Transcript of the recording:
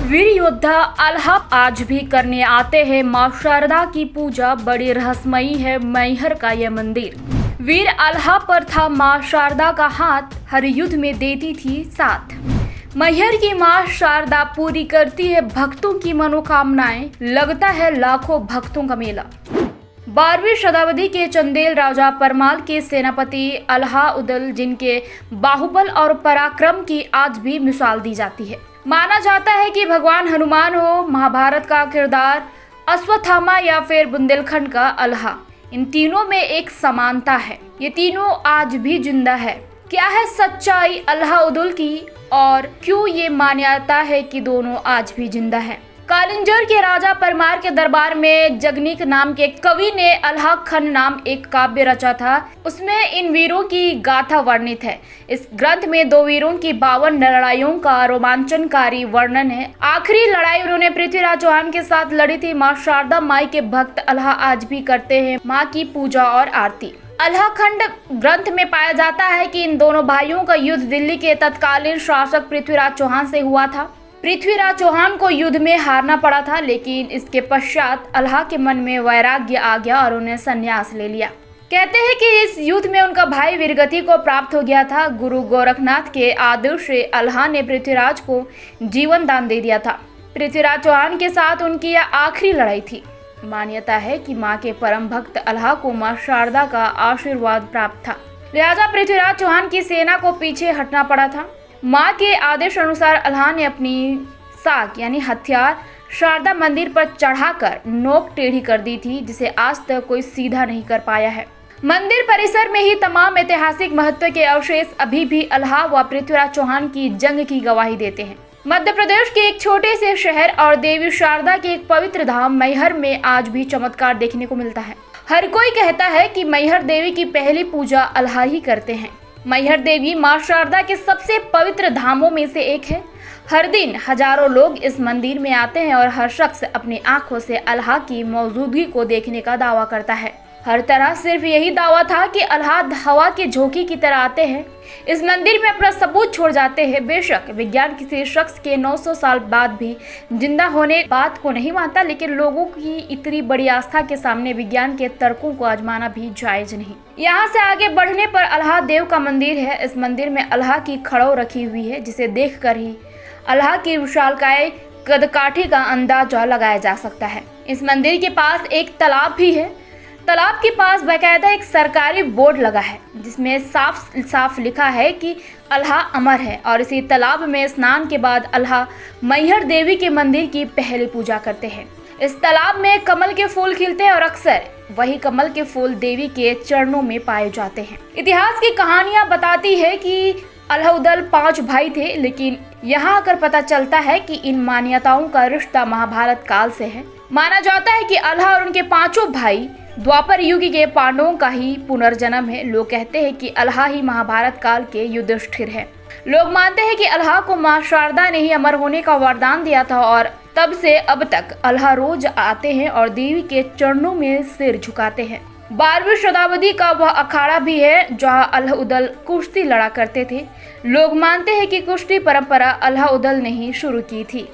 वीर योद्धा अल्लाह आज भी करने आते हैं मां शारदा की पूजा। बड़ी रहस्यमयी है मैहर का यह मंदिर। वीर अल्लाह पर था मां शारदा का हाथ, हर युद्ध में देती थी साथ। मैहर की मां शारदा पूरी करती है भक्तों की मनोकामनाएं, लगता है लाखों भक्तों का मेला। 12वीं शताब्दी के चंदेल राजा परमाल के सेनापति अलाउद्दीन, जिनके बाहुबल और पराक्रम की आज भी मिसाल दी जाती है। माना जाता है कि भगवान हनुमान हो, महाभारत का किरदार अश्वत्थामा या फिर बुंदेलखंड का अल्लाह, इन तीनों में एक समानता है। ये तीनों आज भी जिंदा है। क्या है सच्चाई अलाउद्दीन की और क्यों ये मान्यता है कि दोनों आज भी जिंदा हैं? कालिंजर के राजा परमार के दरबार में जगनीक नाम के कवि ने अल्लाह खंड नाम एक काव्य रचा था। उसमें इन वीरों की गाथा वर्णित है। इस ग्रंथ में 2 वीरों की 52 लड़ाइयों का रोमांचनकारी वर्णन है। आखिरी लड़ाई उन्होंने पृथ्वीराज चौहान के साथ लड़ी थी। मां शारदा माई के भक्त अल्लाह आज भी करते हैं मां की पूजा और आरती। अल्लाह खंड ग्रंथ में पाया जाता है कि इन दोनों भाइयों का युद्ध दिल्ली के तत्कालीन शासक पृथ्वीराज चौहान से हुआ था। पृथ्वीराज चौहान को युद्ध में हारना पड़ा था, लेकिन इसके पश्चात अल्लाह के मन में वैराग्य आ गया और उन्हें संन्यास ले लिया। कहते हैं कि इस युद्ध में उनका भाई वीरगति को प्राप्त हो गया था। गुरु गोरखनाथ के आदेश से अल्लाह ने पृथ्वीराज को जीवन दान दे दिया था। पृथ्वीराज चौहान के साथ उनकी यह आखिरी लड़ाई थी। मान्यता है कि मां के परम भक्त अल्लाह को मां शारदा का आशीर्वाद प्राप्त था, लिहाजा पृथ्वीराज चौहान की सेना को पीछे हटना पड़ा था। मां के आदेश अनुसार अल्लाह ने अपनी साख यानी हथियार शारदा मंदिर पर चढ़ाकर नोक टेढ़ी कर दी थी, जिसे आज तक कोई सीधा नहीं कर पाया है। मंदिर परिसर में ही तमाम ऐतिहासिक महत्व के अवशेष अभी भी अल्लाह व पृथ्वीराज चौहान की जंग की गवाही देते हैं। मध्य प्रदेश के एक छोटे से शहर और देवी शारदा के एक पवित्र धाम मैहर में आज भी चमत्कार देखने को मिलता है। हर कोई कहता है कि मैहर देवी की पहली पूजा अल्लाह ही करते हैं। मैहर देवी मां शारदा के सबसे पवित्र धामों में से एक है। हर दिन हजारों लोग इस मंदिर में आते हैं और हर शख्स अपनी आंखों से अल्लाह की मौजूदगी को देखने का दावा करता है। हर तरह सिर्फ यही दावा था कि अल्लाह हवा के झोंके की तरह आते हैं, इस मंदिर में अपना सबूत छोड़ जाते हैं। बेशक विज्ञान किसी शख्स के 900 साल बाद भी जिंदा होने बात को नहीं मानता, लेकिन लोगों की इतनी बड़ी आस्था के सामने विज्ञान के तर्कों को आजमाना भी जायज नहीं। यहाँ से आगे बढ़ने पर अल्लाह देव का मंदिर है। इस मंदिर में अल्लाह की खड़ो रखी हुई है, जिसे देख कर ही अल्लाह की विशालकाय कदकाठी का अंदाजा लगाया जा सकता है। इस मंदिर के पास एक तालाब भी है। तालाब के पास बाकायदा एक सरकारी बोर्ड लगा है, जिसमें साफ साफ लिखा है कि अल्लाह अमर है। और इसी तालाब में स्नान के बाद अल्लाह मैहर देवी के मंदिर की पहली पूजा करते हैं। इस तालाब में कमल के फूल खिलते हैं और अक्सर वही कमल के फूल देवी के चरणों में पाए जाते हैं। इतिहास की कहानियां बताती है कि अलाउद्दीन 5 भाई थे, लेकिन यहाँ आकर पता चलता है कि इन मान्यताओं का रिश्ता महाभारत काल से है। माना जाता है कि अल्लाह और उनके 5 भाई द्वापर युग के पांडवों का ही पुनर्जन्म है। लोग कहते हैं कि अल्लाह ही महाभारत काल के युधिष्ठिर है। लोग मानते हैं कि अल्लाह को मां शारदा ने ही अमर होने का वरदान दिया था और तब से अब तक अल्लाह रोज आते हैं और देवी के चरणों में सिर झुकाते हैं। 12वीं शताब्दी का वह अखाड़ा भी है जहां अलाउद्दीन कुश्ती लड़ा करते थे। लोग मानते हैं कि कुश्ती परंपरा अलाउद्दीन ने ही शुरू की थी।